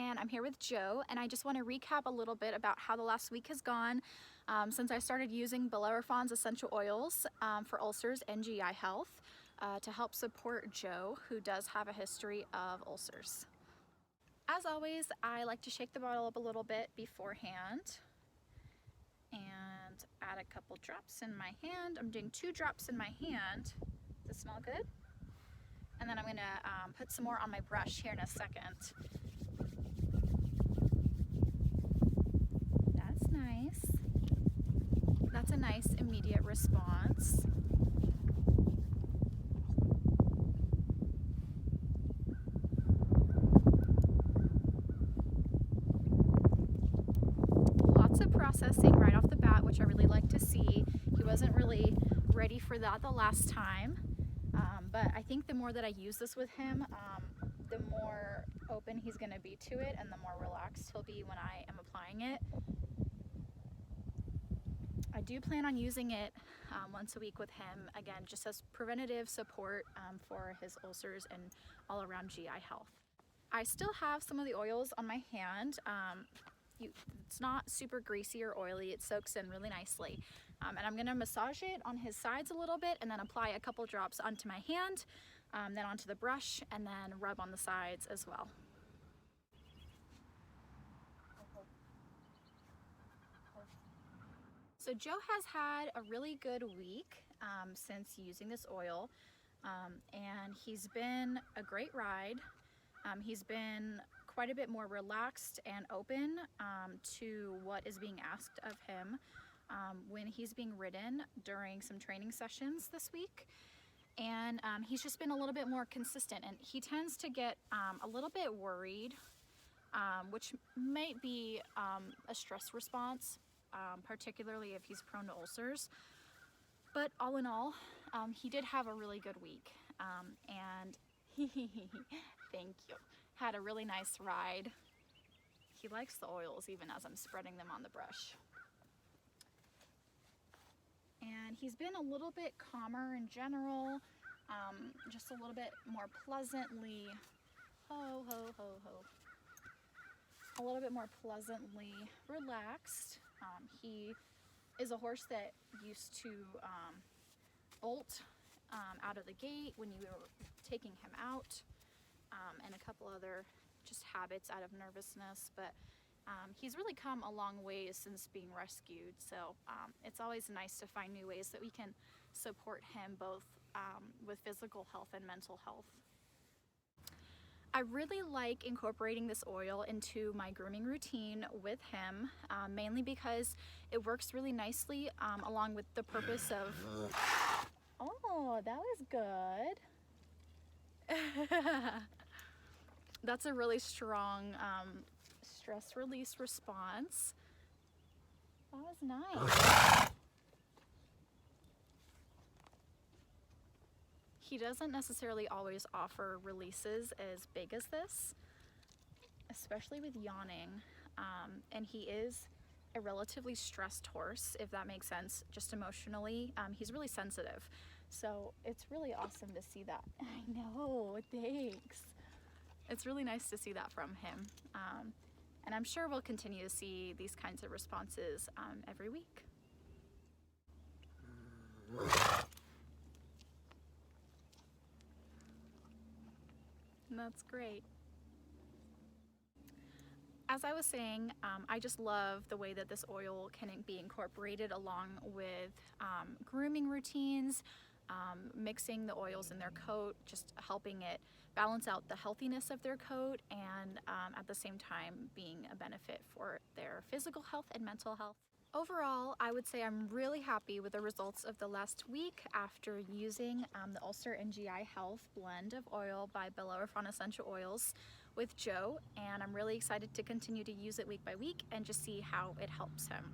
and I'm here with Joe, and I just want to recap a little bit about how the last week has gone since I started using Bellerophon's essential oils for ulcers and GI health to help support Joe, who does have a history of ulcers. As always, I like to shake the bottle up a little bit beforehand and add a couple drops in my hand. I'm doing 2 drops in my hand. Does it smell good? And then I'm gonna put some more on my brush here in a second. That's nice. That's a nice immediate response. Lots of processing right off the bat, which I really like to see. He wasn't really ready for that the last time. But I think the more that I use this with him, the more open he's going to be to it and the more relaxed he'll be when I am applying it. I do plan on using it once a week with him, again, just as preventative support for his ulcers and all around GI health. I still have some of the oils on my hand. It's not super greasy or oily, it soaks in really nicely. And I'm gonna massage it on his sides a little bit and then apply a couple drops onto my hand, then onto the brush, and then rub on the sides as well. So Joe has had a really good week since using this oil, and he's been a great ride. He's been quite a bit more relaxed and open to what is being asked of him when he's being ridden during some training sessions this week. And he's just been a little bit more consistent, and he tends to get a little bit worried, which might be a stress response, particularly if he's prone to ulcers. But all in all, he did have a really good week, and thank you. Had a really nice ride. He likes the oils even as I'm spreading them on the brush. And he's been a little bit calmer in general, just a little bit more pleasantly, a little bit more pleasantly relaxed. He is a horse that used to bolt out of the gate when you were taking him out, and a couple other just habits out of nervousness, but he's really come a long way since being rescued, so it's always nice to find new ways that we can support him both with physical health and mental health. I really like incorporating this oil into my grooming routine with him, mainly because it works really nicely along with the purpose of... Oh, that was good. That's a really strong stress release response. That was nice. He doesn't necessarily always offer releases as big as this, especially with yawning. And he is a relatively stressed horse, if that makes sense, just emotionally. He's really sensitive. So it's really awesome to see that. I know, thanks. It's really nice to see that from him. And I'm sure we'll continue to see these kinds of responses every week. And that's great. As I was saying, I just love the way that this oil can be incorporated along with grooming routines, mixing the oils in their coat, just helping it balance out the healthiness of their coat, and at the same time being a benefit for their physical health and mental health. Overall, I would say I'm really happy with the results of the last week after using the Ulcer and GI Health blend of oil by Bellerophon Essential Oils with Joe, and I'm really excited to continue to use it week by week and just see how it helps him.